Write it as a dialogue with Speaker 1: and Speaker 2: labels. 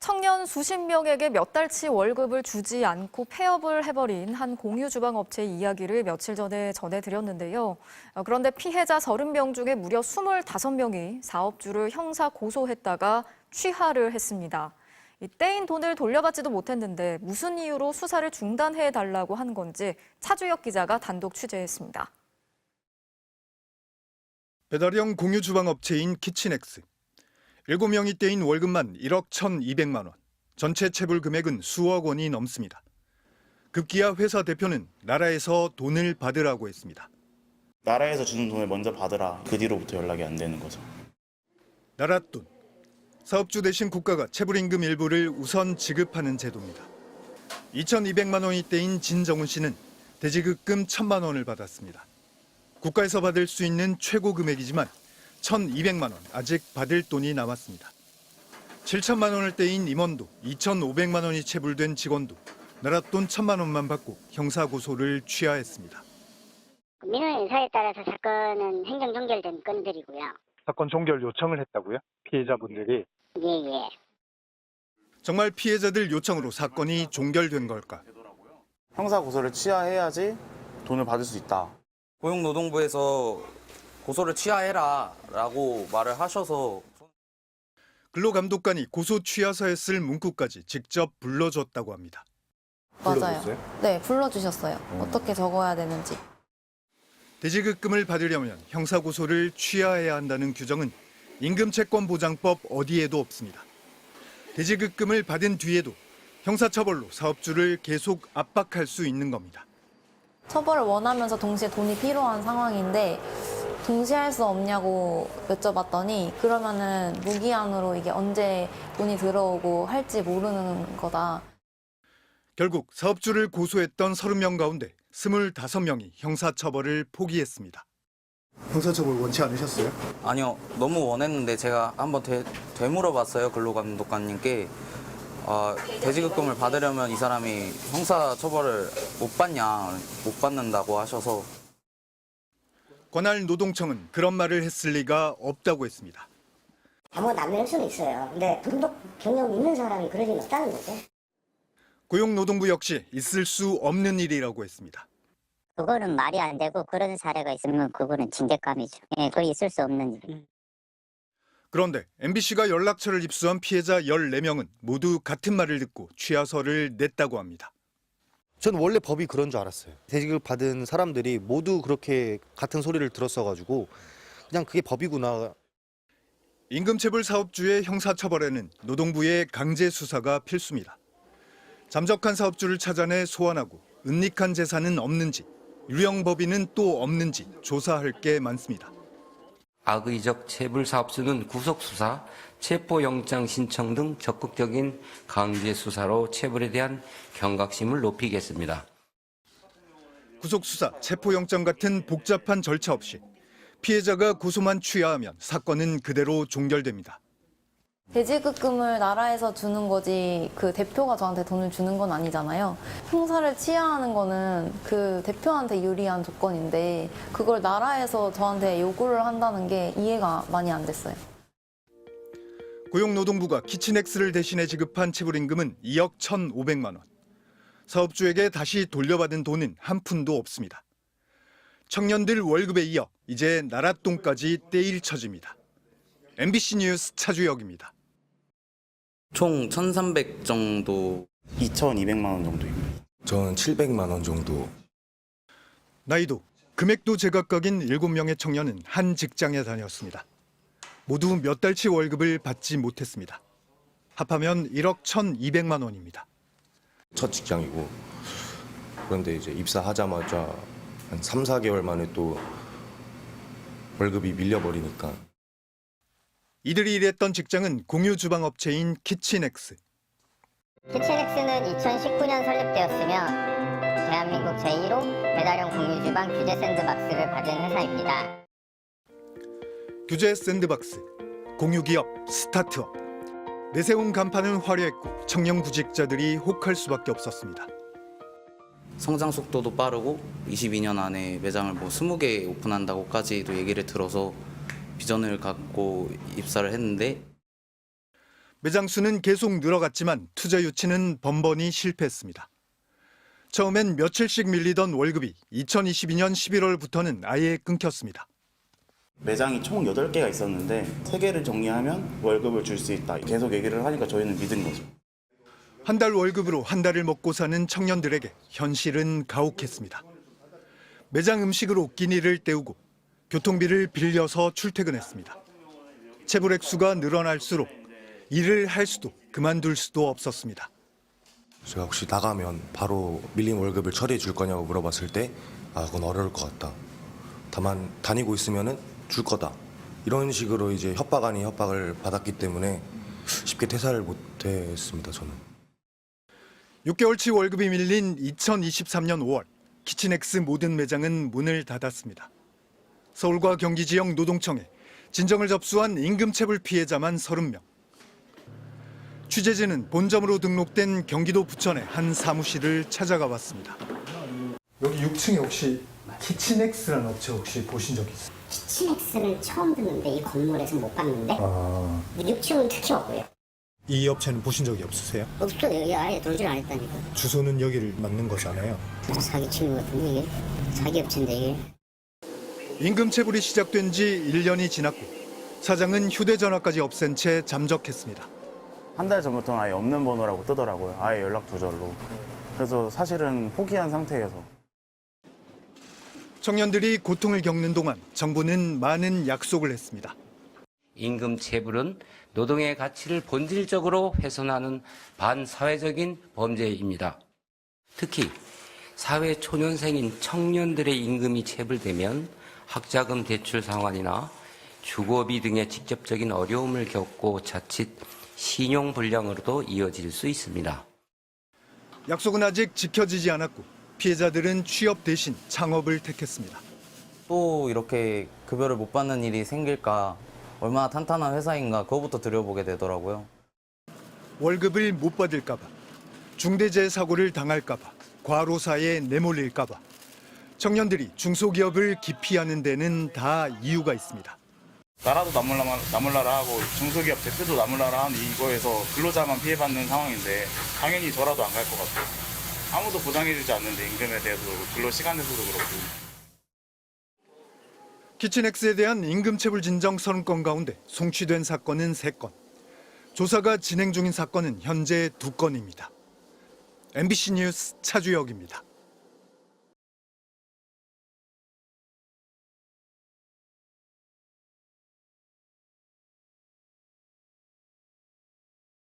Speaker 1: 청년 수십 명에게 몇 달치 월급을 주지 않고 폐업을 해버린 한 공유주방업체의 이야기를 며칠 전에 전해드렸는데요. 그런데 피해자 30명 중에 무려 25명이 사업주를 형사 고소했다가 취하를 했습니다. 떼인 돈을 돌려받지도 못했는데 무슨 이유로 수사를 중단해달라고 한 건지 차주혁 기자가 단독 취재했습니다.
Speaker 2: 배달형 공유주방업체인 키친엑스. 7명이 떼인 월급만 1억 1,200만 원, 전체 체불 금액은 수억 원이 넘습니다. 급기야 회사 대표는 나라에서 돈을 받으라고 했습니다.
Speaker 3: 나라에서 주는 돈을 먼저 받으라. 그 뒤로부터 연락이 안 되는 거죠.
Speaker 2: 나라 돈. 사업주 대신 국가가 체불임금 일부를 우선 지급하는 제도입니다. 2,200만 원이 떼인 진정훈 씨는 대지급금 1,000만 원을 받았습니다. 국가에서 받을 수 있는 최고 금액이지만 1,200만 원 아직 받을 돈이 남았습니다. 7천만 원을 떼인 임원도 2,500만 원이 체불된 직원도 나랏돈 1,000만 원만 받고 형사 고소를 취하했습니다.
Speaker 4: 민원 인사에 따라서 사건은 행정 종결된 건들이고요.
Speaker 5: 사건 종결 요청을 했다고요? 피해자분들이?
Speaker 4: 예.
Speaker 2: 정말 피해자들 요청으로 사건이 종결된 걸까?
Speaker 3: 형사 고소를 취하해야지 돈을 받을 수 있다.
Speaker 6: 고용노동부에서 고소를 취하해라 라고 말을 하셔서
Speaker 2: 근로감독관이 고소 취하서에 쓸 문구까지 직접 불러줬다고 합니다.
Speaker 7: 맞아요. 네, 불러주셨어요. 어떻게 적어야 되는지.
Speaker 2: 대지급금을 받으려면 형사고소를 취하해야 한다는 규정은 임금채권보장법 어디에도 없습니다. 대지급금을 받은 뒤에도 형사처벌로 사업주를 계속 압박할 수 있는 겁니다.
Speaker 7: 처벌을 원하면서 동시에 돈이 필요한 상황인데 동시에 할 수 없냐고 여쭤봤더니 그러면은 무기한으로 이게 언제 돈이 들어오고 할지 모르는 거다.
Speaker 2: 결국 사업주를 고소했던 30명 가운데 25명이 형사처벌을 포기했습니다.
Speaker 8: 형사처벌 원치 않으셨어요?
Speaker 6: 아니요, 너무 원했는데 제가 한번 되물어봤어요. 근로감독관님께. 대지급금을 받으려면 이 사람이 형사처벌을 못 받냐, 못 받는다고 하셔서.
Speaker 2: 관할 노동청은 그런 말을 했을 리가 없다고 했습니다.
Speaker 4: 아무것도 안 낼 수는 있어요. 근데 감독 경력 있는 사람이 그럴 리는 없다는 거죠.
Speaker 2: 고용노동부 역시 있을 수 없는 일이라고 했습니다.
Speaker 4: 그거는 말이 안 되고 그런 사례가 있으면 그거는 진대감이죠. 예, 그게 있을 수 없는 일.
Speaker 2: 그런데 MBC가 연락처를 입수한 피해자 14명은 모두 같은 말을 듣고 취하서를 냈다고 합니다.
Speaker 9: 전 원래 법이 그런 줄 알았어요. 대지급 받은 사람들이 모두 그렇게 같은 소리를 들었어가지고 그냥 그게 법이구나.
Speaker 2: 임금체불 사업주의 형사처벌에는 노동부의 강제 수사가 필수입니다. 잠적한 사업주를 찾아내 소환하고 은닉한 재산은 없는지, 유령법인은 또 없는지 조사할 게 많습니다.
Speaker 10: 악의적 체불 사업주는 구속수사, 체포영장 신청 등 적극적인 강제 수사로 체불에 대한 경각심을 높이겠습니다.
Speaker 2: 구속수사, 체포영장 같은 복잡한 절차 없이 피해자가 고소만 취하하면 사건은 그대로 종결됩니다.
Speaker 7: 대지급금을 나라에서 주는 거지 그 대표가 저한테 돈을 주는 건 아니잖아요. 형사를 취하하는 거는 그 대표한테 유리한 조건인데 그걸 나라에서 저한테 요구를 한다는 게 이해가 많이 안 됐어요.
Speaker 2: 고용노동부가 키친엑스를 대신해 지급한 체불임금은 2억 1,500만 원. 사업주에게 다시 돌려받은 돈은 한 푼도 없습니다. 청년들 월급에 이어 이제 나랏돈까지 떼일 처지입니다. MBC 뉴스 차주혁입니다.
Speaker 6: 총 1,300 정도.
Speaker 3: 2,200만 원 정도입니다.
Speaker 11: 저는 700만 원 정도.
Speaker 2: 나이도, 금액도 제각각인 7명의 청년은 한 직장에 다녔습니다. 모두 몇 달치 월급을 받지 못했습니다. 합하면 1억 1,200만 원입니다.
Speaker 11: 첫 직장이고 그런데 이제 입사하자마자 한 3, 4개월 만에 또 월급이 밀려버리니까.
Speaker 2: 이들이 일했던 직장은 공유주방업체인 키친엑스.
Speaker 4: 키친엑스는 2019년 설립되었으며 대한민국 제1호 배달형 공유주방 규제 샌드박스를 받은 회사입니다.
Speaker 2: 규제 샌드박스, 공유기업, 스타트업. 내세운 간판은 화려했고 청년 구직자들이 혹할 수밖에 없었습니다.
Speaker 6: 성장 속도도 빠르고 22년 안에 매장을 20개 오픈한다고까지도 얘기를 들어서 비전을 갖고 입사를 했는데
Speaker 2: 매장 수는 계속 늘어갔지만 투자 유치는 번번이 실패했습니다. 처음엔 며칠씩 밀리던 월급이 2022년 11월부터는 아예 끊겼습니다.
Speaker 3: 매장이 총 8개가 있었는데 3개를 정리하면 월급을 줄 수 있다. 계속 얘기를 하니까 저희는 믿은 거죠.
Speaker 2: 한 달 월급으로 한 달을 먹고 사는 청년들에게 현실은 가혹했습니다. 매장 음식으로 끼니를 때우고 교통비를 빌려서 출퇴근했습니다. 체불 액수가 늘어날수록 일을 할 수도 그만둘 수도 없었습니다.
Speaker 11: 제가 혹시 나가면 바로 밀린 월급을 처리해 줄 거냐고 물어봤을 때 그건 어려울 것 같다. 다만 다니고 있으면은 줄 거다. 이런 식으로 이제 협박 아닌 협박을 받았기 때문에 쉽게 퇴사를 못 했습니다, 저는.
Speaker 2: 6개월치 월급이 밀린 2023년 5월 키친엑스 모든 매장은 문을 닫았습니다. 서울과 경기 지역 노동청에 진정을 접수한 임금체불 피해자만 30명. 취재진은 본점으로 등록된 경기도 부천의 한 사무실을 찾아가 봤습니다.
Speaker 8: 여기 6층에 혹시 키친엑스라는 업체 혹시 보신 적 있어요?
Speaker 4: 키친엑스는 처음 듣는데 이 건물에서 못 봤는데 6층은 특히 없고요.
Speaker 8: 이 업체는 보신 적이 없으세요?
Speaker 4: 없어요. 여기 아예 돌질 안 했다니까.
Speaker 8: 주소는 여기를 맞는 거잖아요.
Speaker 4: 사기치는 것 같은데 이게 사기 업체인데 이게.
Speaker 2: 임금체불이 시작된 지 1년이 지났고 사장은 휴대전화까지 없앤 채 잠적했습니다.
Speaker 3: 한 달 전부터는 아예 없는 번호라고 뜨더라고요. 아예 연락 두절로. 그래서 사실은 포기한 상태여서.
Speaker 2: 청년들이 고통을 겪는 동안 정부는 많은 약속을 했습니다.
Speaker 10: 임금 체불은 노동의 가치를 본질적으로 훼손하는 반사회적인 범죄입니다. 특히 사회 초년생인 청년들의 임금이 체불되면 학자금 대출 상환이나 주거비 등의 직접적인 어려움을 겪고 자칫 신용불량으로도 이어질 수 있습니다.
Speaker 2: 약속은 아직 지켜지지 않았고 피해자들은 취업 대신 창업을 택했습니다.
Speaker 6: 또 이렇게 급여를 못 받는 일이 생길까, 얼마나 탄탄한 회사인가 그거부터 들여보게 되더라고요.
Speaker 2: 월급을 못 받을까 봐, 중대재해사고를 당할까 봐, 과로사에 내몰릴까 봐 청년들이 중소기업을 기피하는 데는 다 이유가 있습니다.
Speaker 3: 나라도 나몰라라 하고 중소기업 대표도 나몰라라 하는 이거에서 근로자만 피해받는 상황인데 당연히 저라도 안 갈 것 같아요. 아무도 보장해주지 않는데 임금에 대해서도 근로시간에서도 그렇고.
Speaker 2: 키친엑스에 대한 임금체불 진정 30건 가운데 송치된 사건은 3건. 조사가 진행 중인 사건은 현재 2건입니다. MBC 뉴스 차주혁입니다.